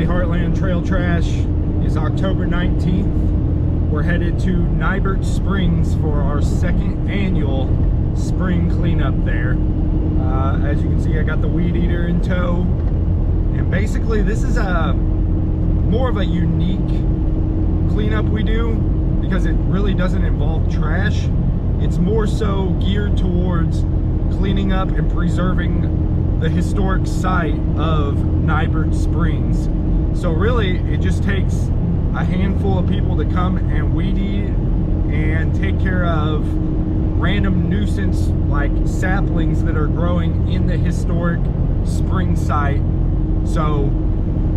everybody. Heartland Trail Trash is October 19th. We're headed to Kneibert Springs for our second annual spring cleanup there. As you can see, I got the weed eater in tow. And basically this is more of a unique cleanup we do because it really doesn't involve trash. It's more so geared towards cleaning up and preserving the historic site of Kneibert Springs. So really it just takes a handful of people to come and weed eat and take care of random nuisance like saplings that are growing in the historic spring site. So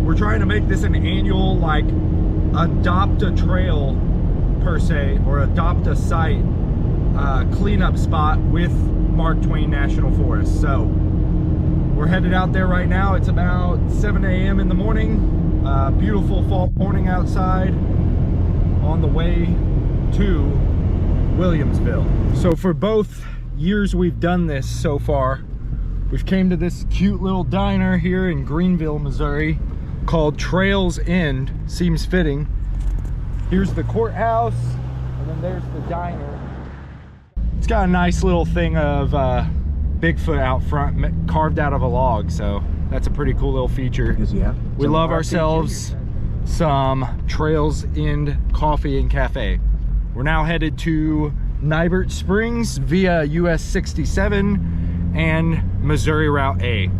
we're trying to make this an annual, like, adopt a trail per se, or adopt a site cleanup spot with Mark Twain National Forest. So we're headed out there right now. It's about 7 a.m. in the morning. Beautiful fall morning outside on the way to Williamsville. So for both years we've done this so far, we've came to this cute little diner here in Greenville, Missouri called Trails End. Seems fitting. Here's the courthouse, and then there's the diner. It's got a nice little thing of Bigfoot out front carved out of a log, so that's a pretty cool little feature. We love ourselves some Trails End coffee and cafe. We're now headed to Kneibert Springs via US 67 and Missouri Route A.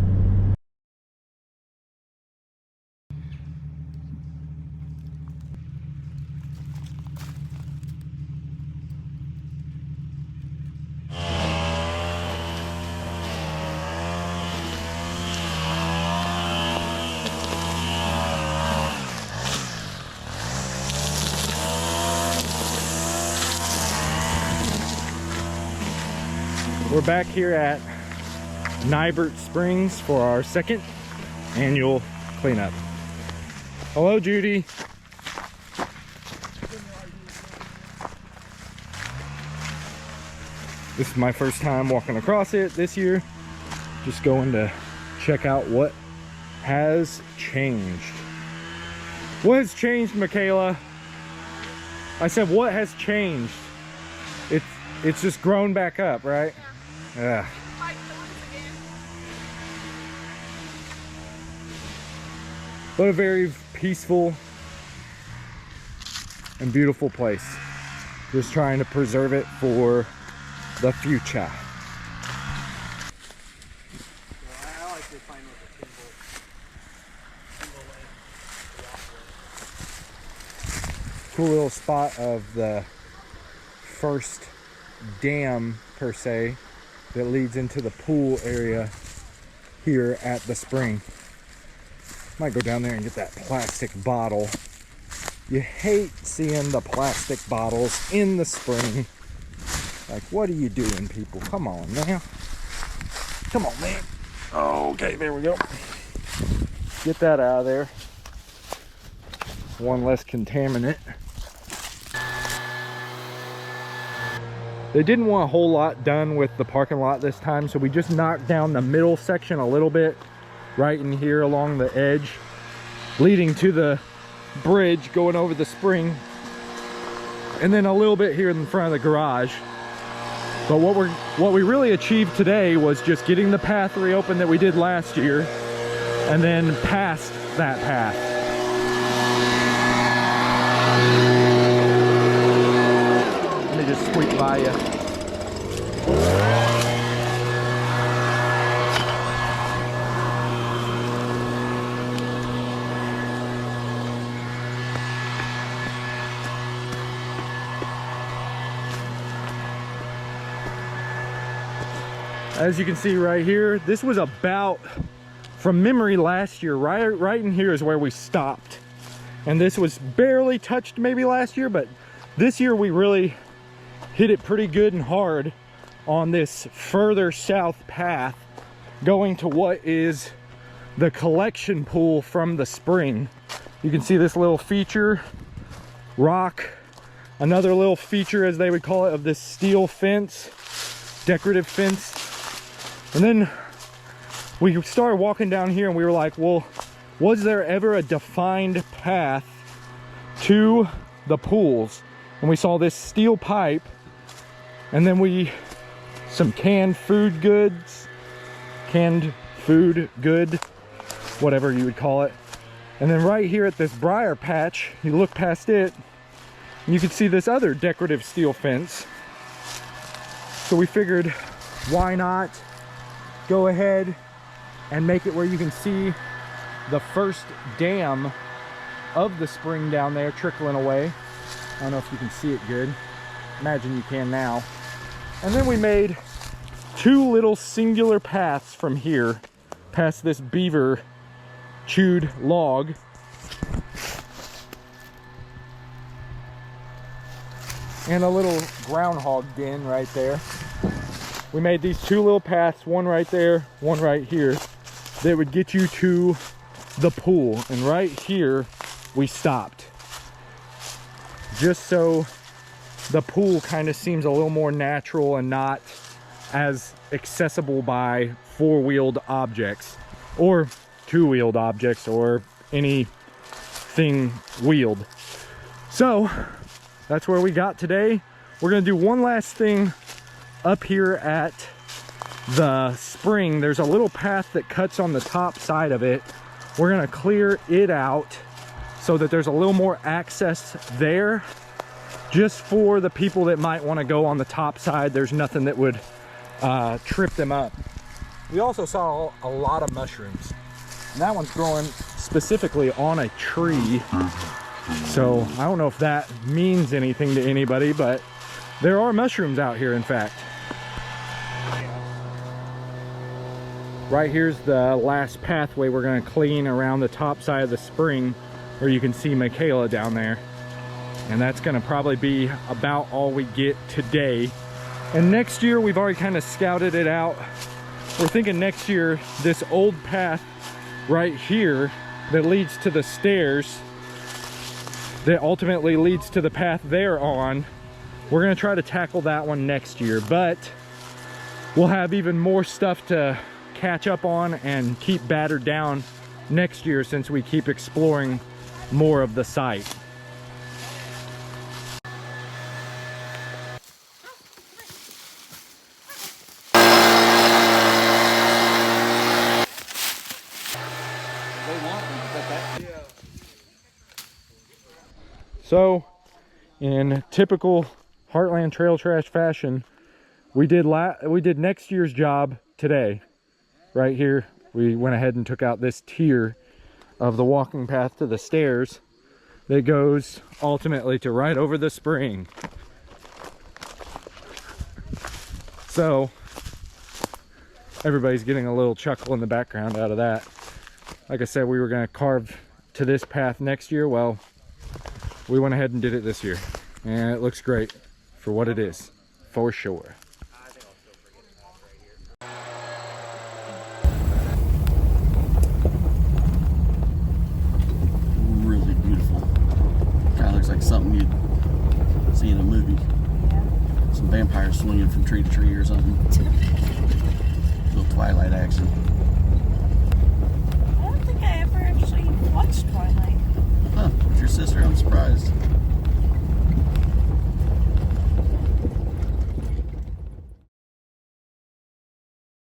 We're back here at Kneibert Springs for our second annual cleanup. Hello, Judy. This is my first time walking across it this year. Just going to check out what has changed. What has changed, Michaela? I said, what has changed? It's just grown back up, right? Yeah. But a very peaceful and beautiful place. Just trying to preserve it for the future. Cool little spot of the first dam per se that leads into the pool area here at the spring. Might go down there and get that plastic bottle. You hate seeing the plastic bottles in the spring. Like, what are you doing, people? Come on now. Come on, man. Okay, there we go. Get that out of there. One less contaminant. They didn't want a whole lot done with the parking lot this time, so we just knocked down the middle section a little bit, right in here along the edge, leading to the bridge going over the spring, and then a little bit here in front of the garage. But what we really achieved today was just getting the path reopened that we did last year, and then past that path. Just squeak by you. As you can see right here, this was about, from memory last year, right in here is where we stopped. And this was barely touched maybe last year, but this year we really hit it pretty good and hard on this further south path going to what is the collection pool from the spring. You can see this little feature, rock, another little feature as they would call it, of this steel fence, decorative fence. And then we started walking down here and we were like, well, was there ever a defined path to the pools? And we saw this steel pipe, and then some canned food, whatever you would call it. And then right here at this briar patch, you look past it, and you can see this other decorative steel fence. So we figured, why not go ahead and make it where you can see the first dam of the spring down there trickling away. I don't know if you can see it good. Imagine you can now. And then we made two little singular paths from here past this beaver chewed log. And a little groundhog den right there. We made these two little paths, one right there, one right here, that would get you to the pool. And right here, we stopped. Just so the pool kind of seems a little more natural and not as accessible by four-wheeled objects or two-wheeled objects or anything wheeled. So that's where we got today. We're gonna do one last thing up here at the spring. There's a little path that cuts on the top side of it. We're gonna clear it out so that there's a little more access there, just for the people that might want to go on the top side. There's nothing that would trip them up. We also saw a lot of mushrooms, and that one's growing specifically on a tree. So I don't know if that means anything to anybody, but there are mushrooms out here, in fact. Right here's the last pathway we're going to clean around the top side of the spring, where you can see Michaela down there. And that's going to probably be about all we get today. And next year, we've already kind of scouted it out. We're thinking next year, this old path right here that leads to the stairs, that ultimately leads to the path they're on, we're going to try to tackle that one next year. But we'll have even more stuff to catch up on and keep battered down next year, since we keep exploring more of the site. So, in typical Heartland Trail Trash fashion, we did next year's job today. Right here, we went ahead and took out this tier of the walking path to the stairs that goes ultimately to right over the spring. So, everybody's getting a little chuckle in the background out of that. Like I said, we were going to carve to this path next year. Well, we went ahead and did it this year, and it looks great for what it is, for sure. Really beautiful. Kind of looks like something you'd see in a movie. Yeah. Some vampires swinging from tree to tree or something. Little Twilight action. I don't think I ever actually watched Twilight. Huh, with your sister, I'm surprised.